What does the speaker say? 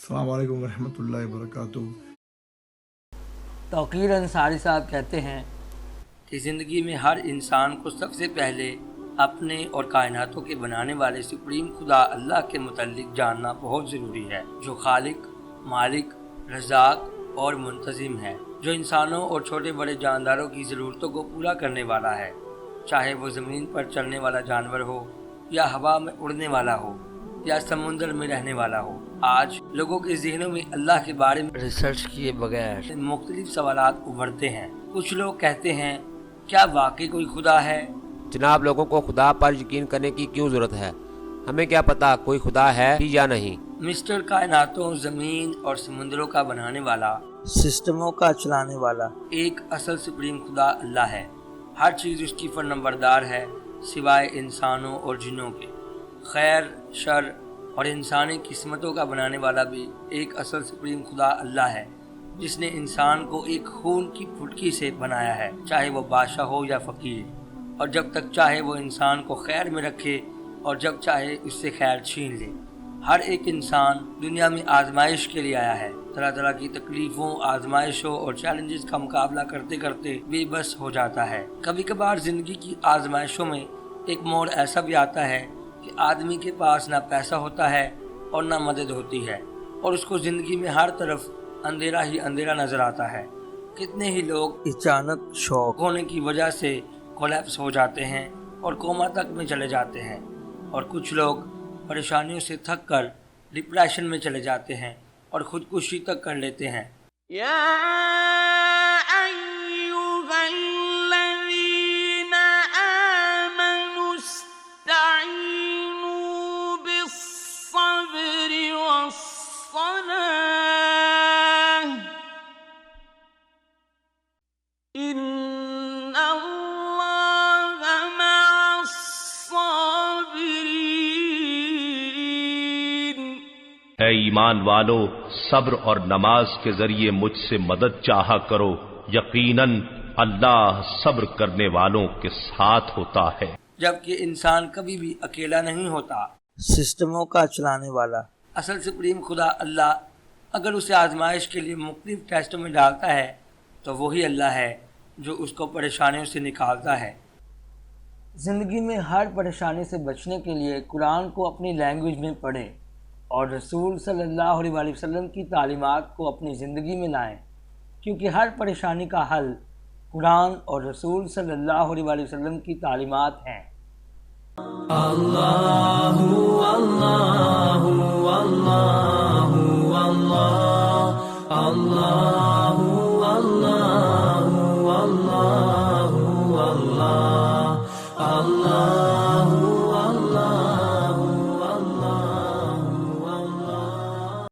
السلام علیکم ورحمۃ اللہ وبرکاتہ۔ توقیر انصاری صاحب کہتے ہیں کہ زندگی میں ہر انسان کو سب سے پہلے اپنے اور کائناتوں کے بنانے والے سپریم خدا اللہ کے متعلق جاننا بہت ضروری ہے، جو خالق، مالک، رزاق اور منتظم ہے، جو انسانوں اور چھوٹے بڑے جانداروں کی ضرورتوں کو پورا کرنے والا ہے، چاہے وہ زمین پر چلنے والا جانور ہو یا ہوا میں اڑنے والا ہو یا سمندر میں رہنے والا ہو۔ آج لوگوں کے ذہنوں میں اللہ کے بارے میں ریسرچ کیے بغیر مختلف سوالات ابھرتے ہیں۔ کچھ لوگ کہتے ہیں کیا واقعی کوئی خدا ہے؟ جناب، لوگوں کو خدا پر یقین کرنے کی کیوں ضرورت ہے؟ ہمیں کیا پتا کوئی خدا ہے یا نہیں؟ مسٹر کائناتوں، زمین اور سمندروں کا بنانے والا، سسٹموں کا چلانے والا ایک اصل سپریم خدا اللہ ہے۔ ہر چیز اس کی فرمانبردار ہے سوائے انسانوں اور جنوں کے۔ خیر، شر اور انسانی قسمتوں کا بنانے والا بھی ایک اصل سپریم خدا اللہ ہے، جس نے انسان کو ایک خون کی پھٹکی سے بنایا ہے، چاہے وہ بادشاہ ہو یا فقیر، اور جب تک چاہے وہ انسان کو خیر میں رکھے اور جب چاہے اس سے خیر چھین لے۔ ہر ایک انسان دنیا میں آزمائش کے لیے آیا ہے، طرح طرح کی تکلیفوں، آزمائشوں اور چیلنجز کا مقابلہ کرتے کرتے بے بس ہو جاتا ہے۔ کبھی کبھار زندگی کی آزمائشوں میں ایک موڑ ایسا بھی آتا ہے کہ آدمی کے پاس نہ پیسہ ہوتا ہے اور نہ مدد ہوتی ہے، اور اس کو زندگی میں ہر طرف اندھیرا ہی اندھیرا نظر آتا ہے۔ کتنے ہی لوگ اچانک شوک ہونے کی وجہ سے کولیپس ہو جاتے ہیں اور کوما تک میں چلے جاتے ہیں، اور کچھ لوگ پریشانیوں سے تھک کر ڈپریشن میں چلے جاتے ہیں اور خودکشی تک کر لیتے ہیں۔ اے ایمان والو، صبر اور نماز کے ذریعے مجھ سے مدد چاہا کرو، یقیناً اللہ صبر کرنے والوں کے ساتھ ہوتا ہے۔ جبکہ انسان کبھی بھی اکیلا نہیں ہوتا۔ سسٹموں کا چلانے والا اصل سپریم خدا اللہ اگر اسے آزمائش کے لیے مختلف ٹیسٹوں میں ڈالتا ہے تو وہی اللہ ہے جو اس کو پریشانیوں سے نکالتا ہے۔ زندگی میں ہر پریشانی سے بچنے کے لیے قرآن کو اپنی لینگویج میں پڑھیں اور رسول صلی اللہ علیہ وآلہ وسلم کی تعلیمات کو اپنی زندگی میں لائیں، کیونکہ ہر پریشانی کا حل قرآن اور رسول صلی اللہ علیہ وآلہ وسلم کی تعلیمات ہیں۔ اللہ اللہ اللہ